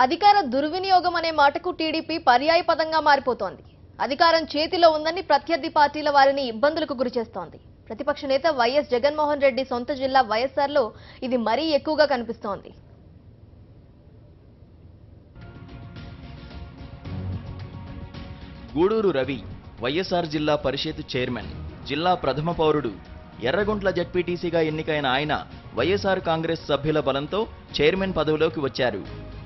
అధికార దుర్వినియోగం అనే మాటకు టీడీపీ పర్యాయపదంగా మారిపోతోంది. అధికారం చేతిలో ఉందని ప్రత్యర్థి పార్టీల వారిని ఇబ్బందులకు గురిచేస్తోంది. ప్రతిపక్ష నేత వైఎస్ జగన్మోహన్ రెడ్డి సొంత జిల్లా వైఎస్ఆర్లో ఇది మరీ ఎక్కువగా కనిపిస్తోంది. గూడూరు రవి వైఎస్ఆర్ జిల్లా పరిషత్ చైర్మన్, జిల్లా ప్రథమ పౌరుడు. ఎర్రగుంట్ల జడ్పీటీసీగా ఎన్నికైన ఆయన వైఎస్ఆర్ కాంగ్రెస్ సభ్యుల బలంతో చైర్మన్ పదవిలోకి వచ్చారు.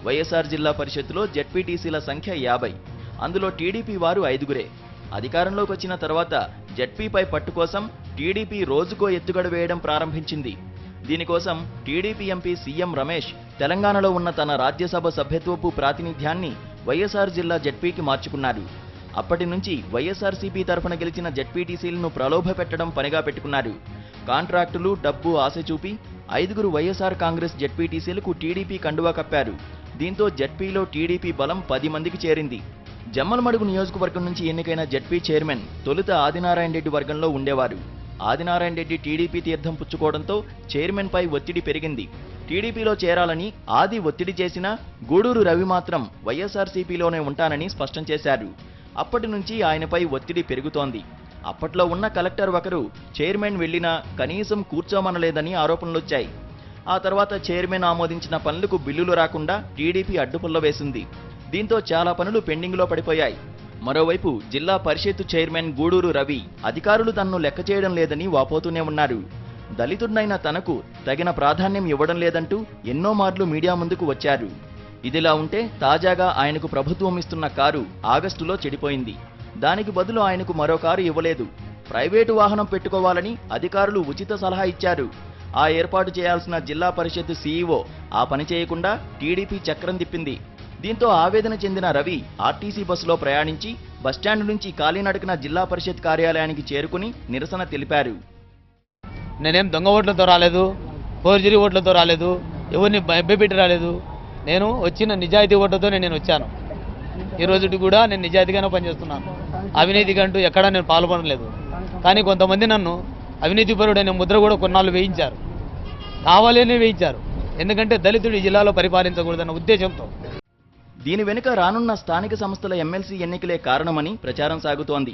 వైఎస్ఆర్ జిల్లా పరిషత్తులో జడ్పీటీసీల సంఖ్య 50, అందులో టీడీపీ వారు 5గురే. అధికారంలోకి వచ్చిన తర్వాత జడ్పీపై పట్టు కోసం టీడీపీ రోజుకో ఎత్తుగడ వేయడం ప్రారంభించింది. దీనికోసం టీడీపీ ఎంపీ సీఎం రమేష్ తెలంగాణలో ఉన్న తన రాజ్యసభ సభ్యత్వపు ప్రాతినిధ్యాన్ని వైఎస్ఆర్ జిల్లా జడ్పీకి మార్చుకున్నారు. అప్పటి నుంచి వైఎస్ఆర్సీపీ తరఫున గెలిచిన జడ్పీటీసీలను ప్రలోభ పెట్టడం పనిగా పెట్టుకున్నారు. కాంట్రాక్టులు, డబ్బు ఆశ చూపి 5గురు వైఎస్ఆర్ కాంగ్రెస్ జడ్పీటీసీలకు టీడీపీ కండువా కప్పారు. దీంతో జడ్పీలో టీడీపీ బలం 10 మందికి చేరింది. జమ్మలమడుగు నియోజకవర్గం నుంచి ఎన్నికైన జడ్పీ చైర్మన్ తొలుత ఆదినారాయణ రెడ్డి వర్గంలో ఉండేవారు. ఆదినారాయణ రెడ్డి టీడీపీ తీర్థం పుచ్చుకోవడంతో చైర్మన్పై ఒత్తిడి పెరిగింది. టీడీపీలో చేరాలని ఆది ఒత్తిడి చేసినా గూడూరు రవి మాత్రం వైఎస్ఆర్సీపీలోనే ఉంటానని స్పష్టం చేశారు. అప్పటి నుంచి ఆయనపై ఒత్తిడి పెరుగుతోంది. అప్పట్లో ఉన్న కలెక్టర్ ఒకరు చైర్మన్ వెళ్లినా కనీసం కూర్చోమనలేదని ఆరోపణలొచ్చాయి. ఆ తర్వాత చైర్మన్ ఆమోదించిన పనులకు బిల్లులు రాకుండా టీడీపీ అడ్డుపుల్ల వేసింది. దీంతో చాలా పనులు పెండింగ్లో పడిపోయాయి. మరోవైపు జిల్లా పరిషత్ చైర్మన్ గూడూరు రవి అధికారులు తనను లెక్క చేయడం లేదని వాపోతూనే ఉన్నారు. దళితుడినైన తనకు తగిన ప్రాధాన్యం ఇవ్వడం లేదంటూ ఎన్నో మార్లు మీడియా ముందుకు వచ్చారు. ఇదిలా ఉంటే తాజాగా ఆయనకు ప్రభుత్వం ఇస్తున్న కారు ఆగస్టులో చెడిపోయింది. దానికి బదులు ఆయనకు మరో కారు ఇవ్వలేదు. ప్రైవేటు వాహనం పెట్టుకోవాలని అధికారులు ఉచిత సలహా ఇచ్చారు. ఆ ఏర్పాటు చేయాల్సిన జిల్లా పరిషత్ సీఈఓ ఆ పని చేయకుండా టీడీపీ చక్రం తిప్పింది. దీంతో ఆవేదన చెందిన రవి ఆర్టీసీ బస్సులో ప్రయాణించి బస్టాండ్ నుంచి కాలినడకన జిల్లా పరిషత్ కార్యాలయానికి చేరుకుని నిరసన తెలిపారు. నేనేం దొంగ ఓట్లతో రాలేదు, ఫోర్జరీ ఓట్లతో రాలేదు, ఎవరిని భయపెట్టి రాలేదు. నేను వచ్చిన నిజాయితీ ఓట్లతో నేను వచ్చాను. ఈ రోజుకి కూడా నేను నిజాయితీగానే పనిచేస్తున్నాను. అవినీతికి అంటూ ఎక్కడా నేను పాల్గొనలేదు. కానీ కొంతమంది నన్ను అవినీతిపరుడైన ముద్ర కూడా కొన్నాళ్ళు వేయించారు, కావాలనే వేయించారు. ఎందుకంటే దళితుడు ఈ జిల్లాలో పరిపాలించకూడదన్న ఉద్దేశంతో. దీని వెనుక రానున్న స్థానిక సంస్థల ఎమ్మెల్సీ ఎన్నికలే కారణమని ప్రచారం సాగుతోంది.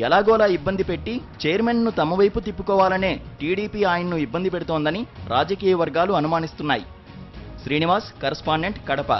ఎలాగోలా ఇబ్బంది పెట్టి చైర్మన్ను తమ వైపు తిప్పుకోవాలనే టీడీపీ ఆయన్ను ఇబ్బంది పెడుతోందని రాజకీయ వర్గాలు అనుమానిస్తున్నాయి. శ్రీనివాస్, కరస్పాండెంట్, కడప.